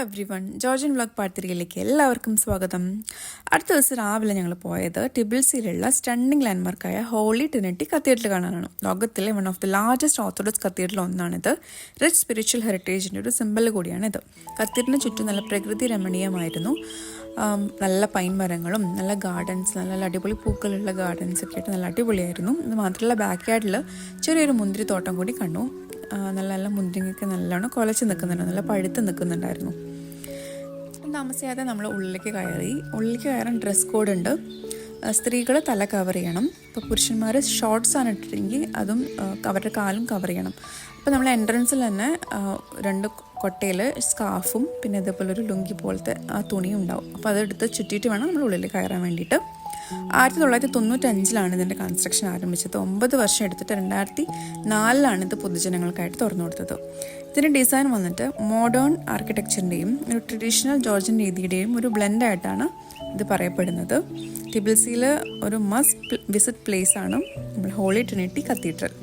Every one Georgian vlog part 3യിലേക്ക് എല്ലാവർക്കും സ്വാഗതം. അടുത്ത ദിവസം രാവിലെ ഞങ്ങൾ പോയത് ടിബിൾസിയിലുള്ള സ്റ്റണ്ണിങ് ലാൻഡ്മാർക്കായ ഹോളി ട്രിനിറ്റി കത്തീഡ്രൽ കാണാനാണ്. ലോകത്തിലെ one of the largest orthodox cathedral ഒന്നാണിത്. റിച്ച് സ്പിരിച്വൽ ഹെറിറ്റേജിൻ്റെ ഒരു സിമ്പൽ കൂടിയാണിത്. കത്തീഡ്രലിന് ചുറ്റും നല്ല പ്രകൃതി രമണീയമായിരുന്നു. നല്ല പൈൻ മരങ്ങളും നല്ല ഗാർഡൻസ്, നല്ല അടിപൊളി പൂക്കളുള്ള ഗാർഡൻസ് ഒക്കെ ആയിട്ട് നല്ല അടിപൊളിയായിരുന്നു. ഇത് മാത്രമല്ല ബാക്ക് യാർഡിൽ ചെറിയൊരു മുന്തിരി തോട്ടം കൂടി കണ്ടു. നല്ല നല്ല മുന്തിരിങ്ങയൊക്കെ നല്ലോണം കുലച്ച് നിൽക്കുന്നുണ്ട്, നല്ല പഴുത്ത് നിൽക്കുന്നുണ്ടായിരുന്നു. താമസിയാതെ നമ്മൾ ഉള്ളിലേക്ക് കയറാൻ ഡ്രസ് കോഡ് ഉണ്ട്. സ്ത്രീകൾ തല കവർ ചെയ്യണം. ഇപ്പോൾ പുരുഷന്മാർ ഷോർട്ട്സാണ് ഇട്ടിട്ടെങ്കിൽ അതും അവരുടെ കാലും കവർ ചെയ്യണം. അപ്പോൾ നമ്മൾ എൻട്രൻസിൽ തന്നെ 2 കൊട്ടയിൽ സ്കാർഫും പിന്നെ ഇതേപോലെ ഒരു ലുങ്കി പോലത്തെ ആ തുണിയും ഉണ്ടാവും. അപ്പോൾ അതെടുത്ത് ചുറ്റിയിട്ട് വേണം നമ്മൾ ഉള്ളിൽ കയറാൻ വേണ്ടിയിട്ട്. 1995 ഇതിൻ്റെ കൺസ്ട്രക്ഷൻ ആരംഭിച്ചത്. 9 വർഷം എടുത്തിട്ട് 2004 ഇത് പൊതുജനങ്ങൾക്കായിട്ട് തുറന്നു കൊടുത്തത്. ഇതിൻ്റെ ഡിസൈൻ വന്നിട്ട് മോഡേൺ ആർക്കിടെക്ചറിൻ്റെയും ഒരു ട്രഡീഷണൽ ജോർജിയൻ രീതിയുടെയും ഒരു ബ്ലെൻഡായിട്ടാണ് ഇത് പറയപ്പെടുന്നത്. ടിബിൾസിയിൽ ഒരു മസ്റ്റ് വിസിറ്റ് പ്ലേസ് ആണ് നമ്മൾ ഹോളി ട്രിനിറ്റി കത്തീഡ്രൽ.